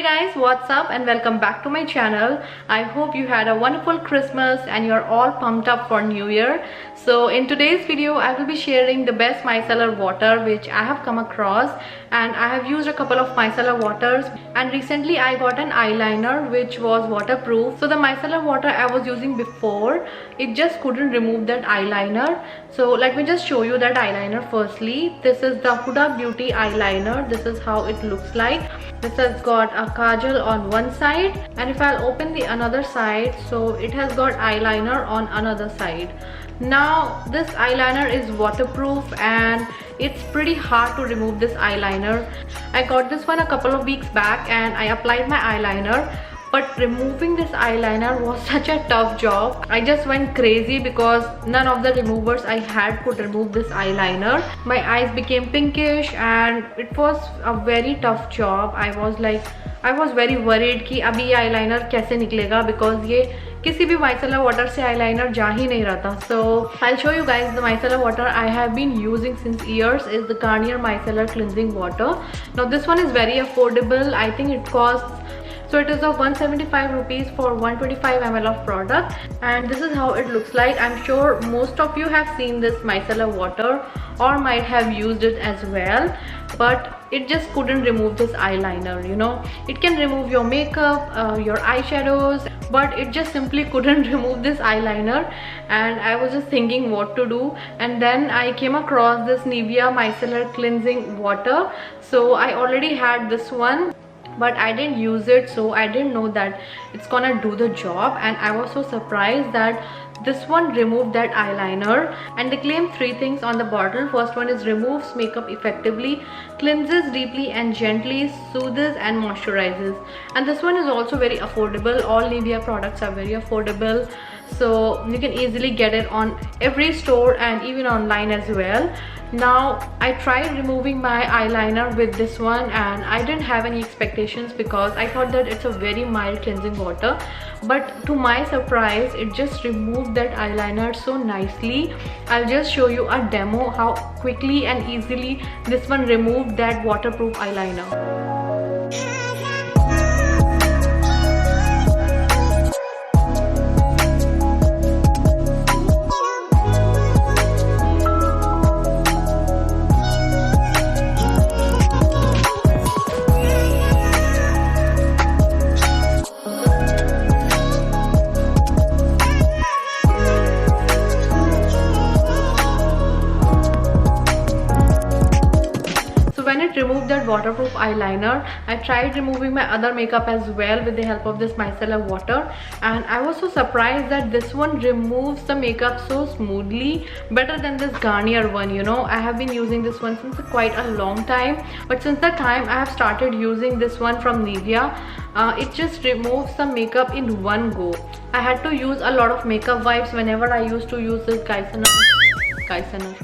guys, what's up and welcome back to my channel. I hope you had a wonderful Christmas and you're all pumped up for New Year. So in today's video I will be sharing the best micellar water which I have come across, and I have used a couple of micellar waters, and recently I got an eyeliner which was waterproof. So the micellar water I was using before, it just couldn't remove that eyeliner. So let me just show you that eyeliner. Firstly, this is the Huda Beauty eyeliner. This is how it looks like. This has got a kajal on one side, and if I'll open the another side, so it has got eyeliner on another side. Now this eyeliner is waterproof and it's pretty hard to remove this eyeliner. I got this one a couple of weeks back and I applied my eyeliner, but removing this eyeliner was such a tough job. I just went crazy because none of the removers I had could remove this eyeliner. My eyes became pinkish and it was a very tough job. I was very worried कि अभी ये eyeliner कैसे निकलेगा, because ये किसी भी micellar water से eyeliner जा ही नहीं रहा था. So I'll show you guys the micellar water I have been using since years is the Garnier micellar cleansing water. Now this one is very affordable. I think it costs, so it is of 175 rupees for 125 ml of product, and this is how it looks like. I'm sure most of you have seen this micellar water or might have used it as well, but it just couldn't remove this eyeliner. You know, it can remove your makeup, your eyeshadows, but it just simply couldn't remove this eyeliner. And I was just thinking what to do, and then I came across this Nivea micellar cleansing water. So I already had this one, but I didn't use it, so I didn't know that it's gonna do the job, and I was so surprised that this one removed that eyeliner. And they claim 3 things on the bottle. First one is removes makeup effectively, cleanses deeply and gently, soothes and moisturizes. And this one is also very affordable. All Nivea products are very affordable, so you can easily get it on every store and even online as well. Now I tried removing my eyeliner with this one and I didn't have any expectations because I thought that it's a very mild cleansing water, but to my surprise it just removed that eyeliner so nicely. I'll just show you a demo how quickly and easily this one removed that waterproof eyeliner. When it removed that waterproof eyeliner, I tried removing my other makeup as well with the help of this micellar water, and I was so surprised that this one removes the makeup so smoothly, better than this Garnier one. You know, I have been using this one since quite a long time, but since the time I have started using this one from Nivea, it just removes the makeup in one go. I had to use a lot of makeup wipes whenever I used to use this Glycerin.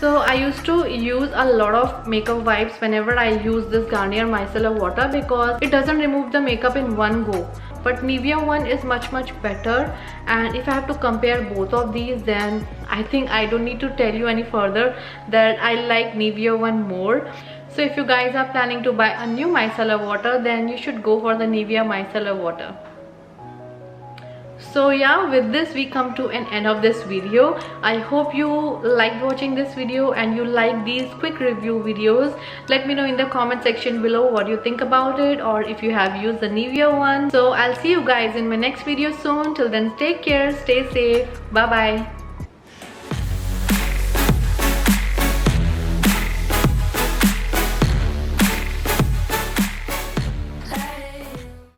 So I used to use a lot of makeup wipes whenever I use this Garnier micellar water because it doesn't remove the makeup in one go. But Nivea one is much better, and if I have to compare both of these, then I think I don't need to tell you any further that I like Nivea one more. So if you guys are planning to buy a new micellar water, then you should go for the Nivea micellar water. So yeah, with this we come to an end of this video. I hope you liked watching this video and you like these quick review videos. Let me know in the comment section below what you think about it, or if you have used the Nivea one. So I'll see you guys in my next video soon. Till then, take care, stay safe, bye bye.